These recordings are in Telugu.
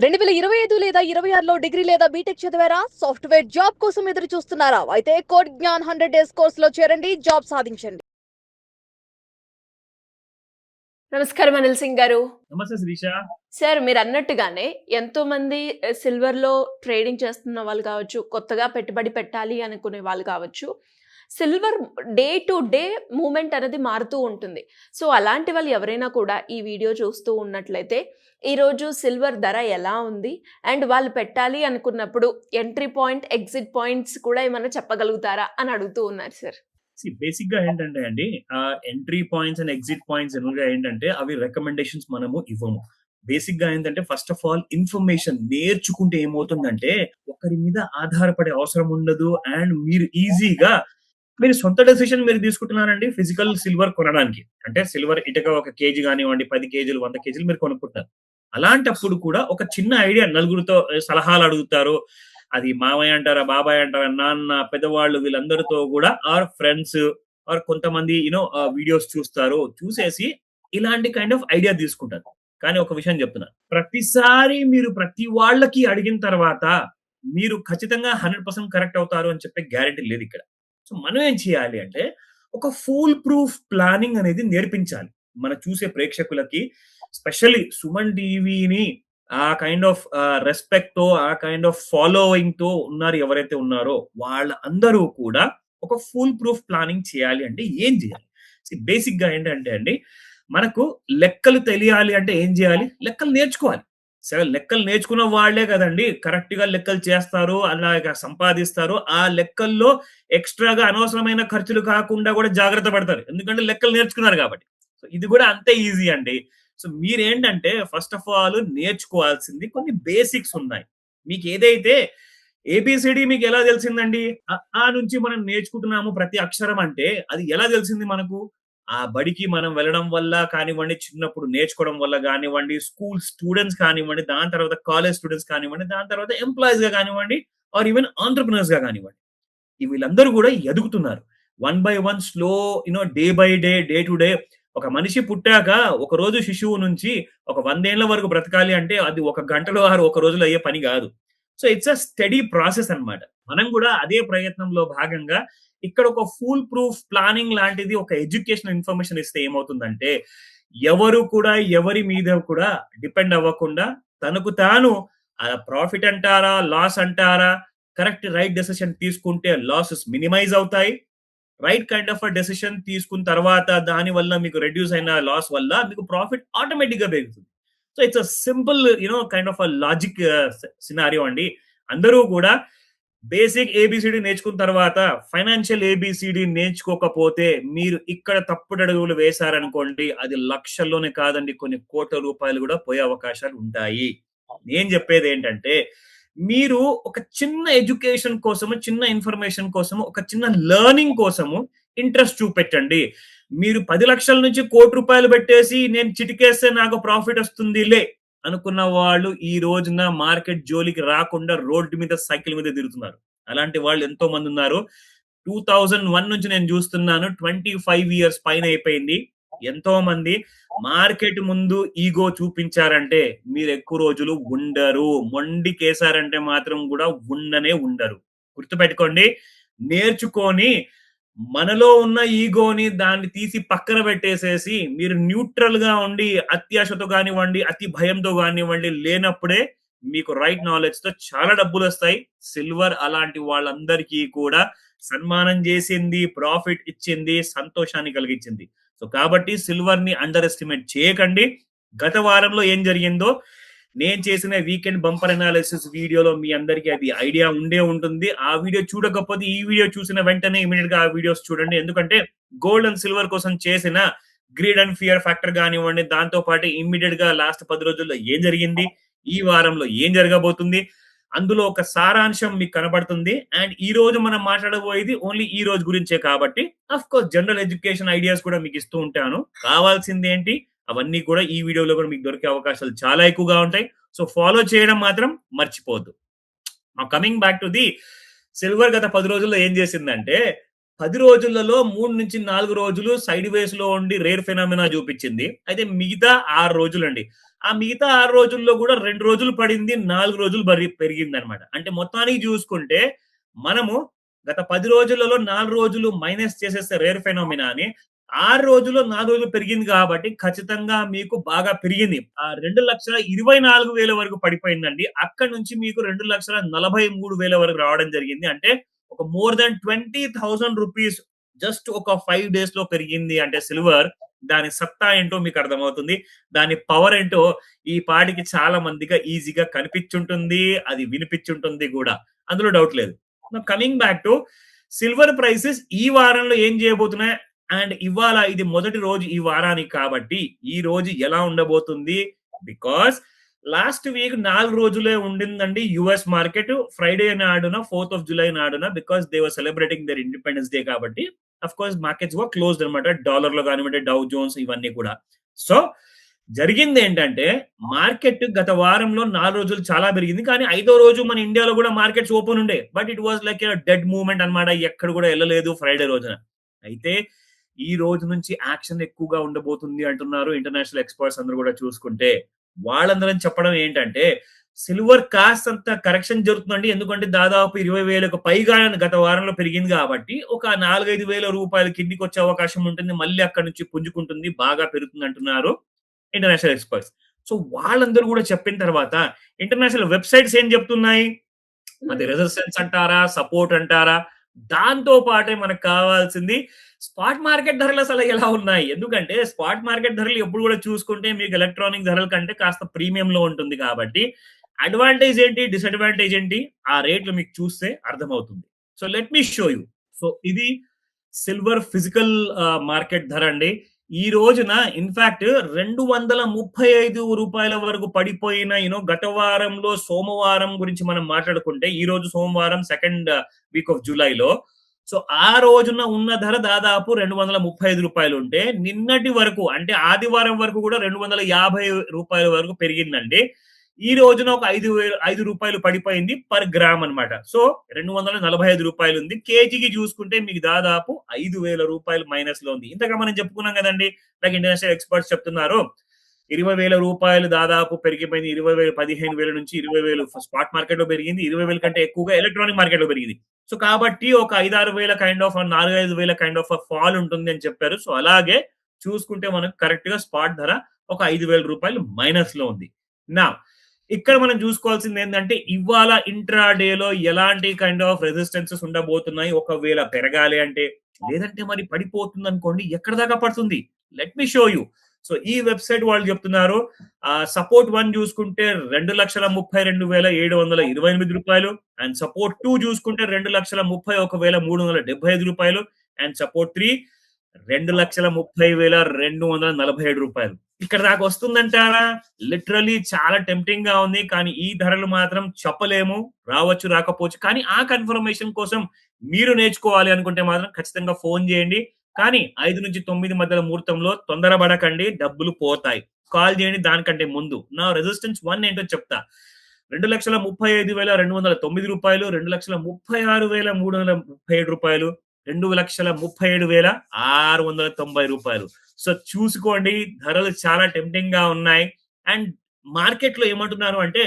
2025 లేదా 26లో డిగ్రీ లేదా బీటెక్ చదివారా? సాఫ్ట్‌వేర్ జాబ్ కోసం ఎదురు చూస్తున్నారా? అయితే కోడ్ జ్ఞాన్ 100 డేస్ కోర్స్‌లో చేరండి. జాబ్ సాధించండి. నమస్కారం అనిల్ సింగ్ గారు. నమస్తే శిరీష. సార్ మీరన్నట్టుగానే ఎంతోమంది సిల్వర్‌లో ట్రేడింగ్ చేస్తున్న వాళ్ళు కావచ్చు, కొత్తగా పెట్టుబడి పెట్టాలి అనుకునే వాళ్ళు కావచ్చు. Silver day to day movement అనేది మారుతూ ఉంటుంది. సో, అలాంటి వాళ్ళు ఎవరైనా కూడా ఈ వీడియో చూస్తూ ఉన్నట్లయితే, ఈరోజు సిల్వర్ ధర ఎలా ఉంది? అండ్ వాళ్ళు పెట్టాలి అనుకున్నప్పుడు ఎంట్రీ పాయింట్, ఎగ్జిట్ పాయింట్స్ కూడా ఏమన్నా చెప్పగలుగుతారా? అని అడుగుతూ ఉన్నారు సార్. బేసిక్‌గా ఏంటంటే అండి, entry points and exit points జనరల్‌గా ఏంటంటే అవి రికమెండేషన్స్ మనము ఇవ్వము. బేసిక్‌గా ఏంటంటే ఫస్ట్ ఆఫ్ ఆల్ ఇన్ఫర్మేషన్ నేర్చుకుంటే ఏమవుతుందంటే ఒకరి మీద ఆధారపడే అవసరం ఉండదు. అండ్ మీరు ఈజీగా మీరు సొంత డెసిషన్ మీరు తీసుకుంటున్నారండి ఫిజికల్ సిల్వర్ కొనడానికి. అంటే సిల్వర్ ఇటుక ఒక కేజీ గానివ్వండి, 10 కేజీలు, 100 కేజీలు మీరు కొనుక్కుంటున్నారు. అలాంటప్పుడు కూడా ఒక చిన్న ఐడియా నలుగురితో సలహాలు అడుగుతారు. అది మామయ్య అంటారా, బాబాయ్ అంటారా, నాన్న, పెద్దవాళ్ళు వీళ్ళందరితో కూడా ఫ్రెండ్స్ కొంతమంది వీడియోస్ చూస్తారు. చూసేసి ఇలాంటి కైండ్ ఆఫ్ ఐడియా తీసుకుంటారు. కానీ ఒక విషయం చెప్తున్నా. ప్రతిసారి మీరు ప్రతి వాళ్ళకి అడిగిన తర్వాత మీరు ఖచ్చితంగా 100% కరెక్ట్ అవుతారు అని చెప్పే గ్యారంటీ లేదిక్కడ. సో మనం ఏం చేయాలి అంటే ఒక ఫూల్ ప్రూఫ్ ప్లానింగ్ అనేది నేర్పించాలి. మనం చూసే ప్రేక్షకులకి స్పెషల్లీ సుమన్ టీవీని ఆ కైండ్ ఆఫ్ రెస్పెక్ట్ ఆ కైండ్ ఆఫ్ ఫాలోయింగ్ తో ఉన్నారు ఎవరైతే ఉన్నారో వాళ్ళందరూ కూడా ఒక ఫుల్ ప్రూఫ్ ప్లానింగ్ చేయాలి అంటే ఏం చేయాలి? బేసిక్ గా ఏంటంటే అండి, మనకు లెక్కలు తెలియాలి అంటే ఏం చేయాలి? లెక్కలు నేర్చుకోవాలి. సరే, లెక్కలు నేర్చుకున్న వాళ్ళే కదండి కరెక్ట్ గా లెక్కలు చేస్తారు, అలాగా సంపాదిస్తారు. ఆ లెక్కల్లో ఎక్స్ట్రాగా అనవసరమైన ఖర్చులు కాకుండా కూడా జాగ్రత్త పడతారు, ఎందుకంటే లెక్కలు నేర్చుకున్నారు కాబట్టి. సో ఇది కూడా అంతే ఈజీ అండి. సో మీరేంటంటే ఫస్ట్ ఆఫ్ ఆల్ నేర్చుకోవాల్సింది కొన్ని బేసిక్స్ ఉన్నాయి. మీకు ఏదైతే ఏబిసిడి మీకు ఎలా తెలిసిందండి? ఆ నుంచి మనం నేర్చుకుంటున్నాము ప్రతి అక్షరం అంటే అది ఎలా తెలిసింది మనకు? ఆ బడికి మనం వెళ్ళడం వల్ల కానివ్వండి, చిన్నప్పుడు నేర్చుకోవడం వల్ల కానివ్వండి, స్కూల్ స్టూడెంట్స్ కానివ్వండి, దాని తర్వాత కాలేజ్ స్టూడెంట్స్ కానివ్వండి, దాని తర్వాత ఎంప్లాయీస్ గా కానివ్వండి, ఆర్ ఈవెన్ ఆంటర్‌ప్రెన్యూర్స్ గా కానివ్వండి. వీళ్ళందరూ కూడా ఎదుగుతున్నారు. One by one slow, day by day, day to day. ఒక మనిషి పుట్టాక ఒక రోజు శిశువు నుంచి ఒక 100 ఏళ్ల వరకు బ్రతకాలి అంటే అది ఒక గంటలో ఆరు ఒక రోజులో అయ్యే పని కాదు. So it's a study process అన్నమాట. మనం కూడా అదే ప్రయత్నంలో భాగంగా ఇక్కడ ఒక ఫూల్ ప్రూఫ్ ప్లానింగ్ లాంటిది ఒక ఎడ్యుకేషనల్ ఇన్ఫర్మేషన్ ఇస్తే ఏమవుతుందంటే ఎవరు కూడా ఎవరి మీద కూడా డిపెండ్ అవ్వకుండా తనకు తాను ప్రాఫిట్ అంటారా, లాస్ అంటారా, కరెక్ట్ రైట్ డెసిషన్ తీసుకుంటే లాసెస్ మినిమైజ్ అవుతాయి. రైట్ కైండ్ ఆఫ్ డెసిషన్ తీసుకున్న తర్వాత దాని వల్ల మీకు రెడ్యూస్ అయిన లాస్ వల్ల మీకు ప్రాఫిట్ ఆటోమేటిక్ గా పెరుగుతుంది. So it's a simple kind of logic scenario అండి. అందరూ కూడా బేసిక్ ఏబిసిడి నేర్చుకున్న తర్వాత ఫైనాన్షియల్ ఏబిసిడి నేర్చుకోకపోతే మీరు ఇక్కడ తప్పుడు అడుగులు వేశారనుకోండి, అది లక్షల్లోనే కాదండి కొన్ని కోట్ల రూపాయలు కూడా పోయే అవకాశాలు ఉంటాయి. నేను చెప్పేది ఏంటంటే మీరు ఒక చిన్న ఎడ్యుకేషన్ కోసము, చిన్న ఇన్ఫర్మేషన్ కోసము, ఒక చిన్న లెర్నింగ్ కోసము ఇంట్రెస్ట్ చూపెట్టండి. మీరు 10 లక్షల నుంచి ₹1,00,00,000 పెట్టేసి నేను చిటికేస్తే నాకు ప్రాఫిట్ వస్తుందిలే అనుకున్న వాళ్ళు ఈ రోజున మార్కెట్ జోలికి రాకుండా రోడ్డు మీద సైకిల్ మీద తిరుగుతున్నారు. అలాంటి వాళ్ళు ఎంతో మంది ఉన్నారు. 2001 నుంచి నేను చూస్తున్నాను. 25 ఇయర్స్ పైన అయిపోయింది. ఎంతో మంది మార్కెట్ ముందు ఈగో చూపించారంటే మీరు ఎక్కువ రోజులు ఉండరు. మొండికేసారంటే మాత్రం కూడా ఉండనే ఉండరు. గుర్తుపెట్టుకోండి. నేర్చుకొని మనలో ఉన్న ఈగోని దాన్ని తీసి పక్కన పెట్టేసేసి మీరు న్యూట్రల్ గా ఉండి అత్యాశతో కానివ్వండి, అతి భయంతో కానివ్వండి లేనప్పుడే మీకు రైట్ నాలెడ్జ్ తో చాలా డబ్బులు వస్తాయి. సిల్వర్ అలాంటి వాళ్ళందరికీ కూడా సన్మానం చేసింది, ప్రాఫిట్ ఇచ్చింది, సంతోషాన్ని కలిగించింది. సో కాబట్టి సిల్వర్ ని అండర్ ఎస్టిమేట్ చేయకండి. గత వారంలో ఏం జరిగిందో నేను చేసిన వీకెండ్ బంపర్ అనాలిసిస్ వీడియోలో మీ అందరికీ అది ఐడియా ఉండే ఉంటుంది. ఆ వీడియో చూడకపోతే ఈ వీడియో చూసిన వెంటనే ఇమీడియట్ గా ఆ వీడియోస్ చూడండి. ఎందుకంటే గోల్డ్ అండ్ సిల్వర్ కోసం చేసిన గ్రీడ్ అండ్ ఫియర్ ఫ్యాక్టర్ కానివ్వండి, దాంతో పాటు ఇమ్మీడియట్ గా లాస్ట్ 10 రోజుల్లో ఏం జరిగింది, ఈ వారంలో ఏం జరగబోతుంది, అందులో ఒక సారాంశం మీకు కనబడుతుంది. అండ్ ఈ రోజు మనం మాట్లాడబోయేది ఓన్లీ ఈ రోజు గురించే కాబట్టి of course general education ideas కూడా మీకు ఇస్తూ ఉంటాను. కావాల్సింది ఏంటి, అవన్నీ కూడా ఈ వీడియోలో కూడా మీకు దొరికే అవకాశాలు చాలా ఎక్కువగా ఉంటాయి. సో ఫాలో చేయడం మాత్రం మర్చిపోవద్దు. Coming back to the silver గత 10 రోజుల్లో ఏం చేసిందంటే 10 రోజులలో 3 నుంచి 4 రోజులు సైడ్ వేస్ లో ఉండి రేర్ ఫెనామినా చూపించింది. అయితే మిగతా 6 రోజులండి ఆ మిగతా 6 రోజుల్లో కూడా 2 రోజులు పడింది, 4 రోజులు పెరిగిందనమాట. అంటే మొత్తానికి చూసుకుంటే మనము గత 10 రోజులలో 4 రోజులు మైనస్ చేసేస్తే రేర్ ఫెనోమినాని 6 రోజుల్లో 4 రోజులు పెరిగింది కాబట్టి ఖచ్చితంగా మీకు బాగా పెరిగింది. 2,24,000 వరకు పడిపోయిందండి. అక్కడి నుంచి మీకు 2,43,000 వరకు రావడం జరిగింది. అంటే ఒక మోర్ దాన్ 20,000 రూపీస్ జస్ట్ ఒక 5 డేస్ లో పెరిగింది అంటే సిల్వర్, దాని సత్తా ఏంటో మీకు అర్థమవుతుంది. దాని పవర్ ఏంటో ఈ పాటికి చాలా మందిగా ఈజీగా కనిపించుంటుంది, అది వినిపించుంటుంది కూడా. అందులో డౌట్ లేదు. Coming back to silver prices ఈ వారంలో ఏం చేయబోతున్నాయి అండ్ ఇవాళ ఇది మొదటి రోజు ఈ వారానికి కాబట్టి ఈ రోజు ఎలా ఉండబోతుంది? బికాస్ లాస్ట్ వీక్ 4 రోజులే ఉండిందండి యుఎస్ మార్కెట్. ఫ్రైడే నాడున 4th of July నాడున, because they were celebrating their independence day కాబట్టి of course markets were closed అనమాట. డాలర్ లో కానివ్వండి, డౌ జోన్స్ ఇవన్నీ కూడా. సో జరిగింది ఏంటంటే మార్కెట్ గత వారంలో 4 రోజులు చాలా పెరిగింది. కానీ 5వ రోజు మన ఇండియాలో కూడా మార్కెట్స్ ఓపెన్ ఉండే. But it was like dead movement అనమాట. ఎక్కడ కూడా వెళ్ళలేదు ఫ్రైడే రోజున. అయితే ఈ రోజు నుంచి యాక్షన్ ఎక్కువగా ఉండబోతుంది అంటున్నారు ఇంటర్నేషనల్ ఎక్స్పర్ట్స్ అందరూ కూడా చూసుకుంటే. వాళ్ళందరం చెప్పడం ఏంటంటే సిల్వర్ కాస్ట్ అంత కరెక్షన్ జరుగుతుందండి. ఎందుకంటే దాదాపు 20,000కు పైగా గత వారంలో పెరిగింది కాబట్టి ఒక 4-5 వేల రూపాయల కిందికి వచ్చే అవకాశం ఉంటుంది. మళ్ళీ అక్కడ నుంచి పుంజుకుంటుంది, బాగా పెరుగుతుంది అంటున్నారు ఇంటర్నేషనల్ ఎక్స్పర్ట్స్. సో వాళ్ళందరూ కూడా చెప్పిన తర్వాత ఇంటర్నేషనల్ వెబ్సైట్స్ ఏం చెప్తున్నాయి? అది రెసిస్టెన్స్ అంటారా, సపోర్ట్ అంటారా? దాంతో పాటే మనకు కావాల్సింది స్పాట్ మార్కెట్ ధరలు అసలు ఎలా ఉన్నాయి? ఎందుకంటే స్పాట్ మార్కెట్ ధరలు ఎప్పుడు కూడా చూసుకుంటే మీకు ఎలక్ట్రానిక్ ధరల కంటే కాస్త ప్రీమియం లో ఉంటుంది కాబట్టి అడ్వాంటేజ్ ఏంటి, డిసడ్వాంటేజ్ ఏంటి, ఆ రేట్లు మీకు చూస్తే అర్థమవుతుంది. So let me show you. So ఇది సిల్వర్ ఫిజికల్ మార్కెట్ ధర అండి. ఈ రోజున ఇన్ఫాక్ట్ 235 రూపాయల వరకు పడిపోయిన గత వారంలో సోమవారం గురించి మనం మాట్లాడుకుంటే, ఈ రోజు సోమవారం 2nd week of Julyలో. సో ఆ రోజున ఉన్న ధర దాదాపు 235 రూపాయలు ఉంటే నిన్నటి వరకు అంటే ఆదివారం వరకు కూడా 250 రూపాయల వరకు పెరిగిందండి. ఈ రోజున ఒక 5 రూపాయలు పడిపోయింది పర్ గ్రామ్ అనమాట. సో 245 రూపాయలు ఉంది. కేజీకి చూసుకుంటే మీకు దాదాపు 5,000 రూపాయలు మైనస్ లో ఉంది. ఇంతగా మనం చెప్పుకున్నాం కదండి, లైక్ ఇంటర్నేషనల్ ఎక్స్పర్ట్స్ చెప్తున్నారు 20,000 రూపాయలు దాదాపు పెరిగిపోయింది. 20,000, 15,000 నుంచి 20,000 స్పాట్ మార్కెట్ లో పెరిగింది. 20,000 కంటే ఎక్కువగా ఎలక్ట్రానిక్ మార్కెట్ లో పెరిగింది. సో కాబట్టి ఒక 5-6 వేల కైండ్ ఆఫ్ 4-5 వేల కైండ్ ఆఫ్ ఫాల్ ఉంటుంది అని చెప్పారు. సో అలాగే చూసుకుంటే మనకు కరెక్ట్ గా స్పాట్ ధర ఒక 5,000 రూపాయలు మైనస్ లో ఉంది. నా ఇక్కడ మనం చూసుకోవాల్సింది ఏంటంటే ఇవాళ ఇంట్రాడేలో ఎలాంటి కైండ్ ఆఫ్ రెసిస్టెన్సెస్ ఉండబోతున్నాయి ఒకవేళ పెరగాలి అంటే. లేదంటే మరి పడిపోతుంది అనుకోండి, ఎక్కడ దాకా పడుతుంది? Let me show you. So ఈ వెబ్సైట్ వాళ్ళు చెప్తున్నారు సపోర్ట్ 1 చూసుకుంటే 2,32,728 రూపాయలు అండ్ సపోర్ట్ 2 చూసుకుంటే 2,31,375 రూపాయలు అండ్ సపోర్ట్ 3 2,30,247 రూపాయలు. ఇక్కడ దాకా వస్తుందంటారా? లిటరలీ చాలా టెంప్టింగ్ గా ఉంది. కానీ ఈ ధరలు మాత్రం చెప్పలేము, రావచ్చు రాకపోవచ్చు. కానీ ఆ కన్ఫర్మేషన్ కోసం మీరు నేర్చుకోవాలి అనుకుంటే మాత్రం ఖచ్చితంగా ఫోన్ చేయండి. కానీ 5 నుంచి 9 మధ్యలో ముహూర్తంలో తొందరపడకండి, డబ్బులు పోతాయి. కాల్ చేయండి దానికంటే ముందు. నా రెసిస్టెన్స్ 1 ఏంటో చెప్తా. 2,35,209 రూపాయలు, 2,36,337 రూపాయలు, 2,37,690 రూపాయలు. సో చూసుకోండి, ధరలు చాలా టెంప్టింగ్ గా ఉన్నాయి. అండ్ మార్కెట్ లో ఏమంటున్నారు అంటే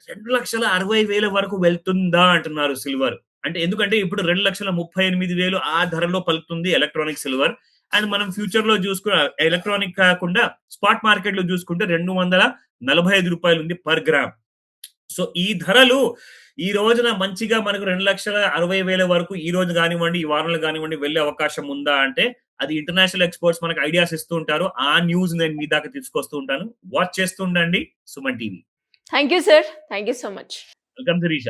2,60,000 వరకు వెళ్తుందా అంటున్నారు సిల్వర్. అంటే ఎందుకంటే ఇప్పుడు 2,38,000 ఆ ధరలో పలుకుతుంది ఎలక్ట్రానిక్ సిల్వర్. అండ్ మనం ఫ్యూచర్ లో చూసుకున్న ఎలక్ట్రానిక్ కాకుండా స్పాట్ మార్కెట్ లో చూసుకుంటే 245 రూపాయలు ఉంది పర్ గ్రామ్. సో ఈ ధరలు ఈ రోజున మంచిగా మనకు 2,60,000 వరకు ఈ రోజు కానివ్వండి, ఈ వారంలో కానివ్వండి వెళ్ళే అవకాశం ఉందా అంటే అది ఇంటర్నేషనల్ ఎక్స్పర్ట్స్ మనకు ఐడియాస్ ఇస్తూ ఉంటారు. ఆ న్యూస్ నేను మీ దాకా తీసుకొస్తూ ఉంటాను. వాచ్ చేస్తూ ఉండండి Suman TV. Thank you sir, thank you so much. Welcome Sirisha.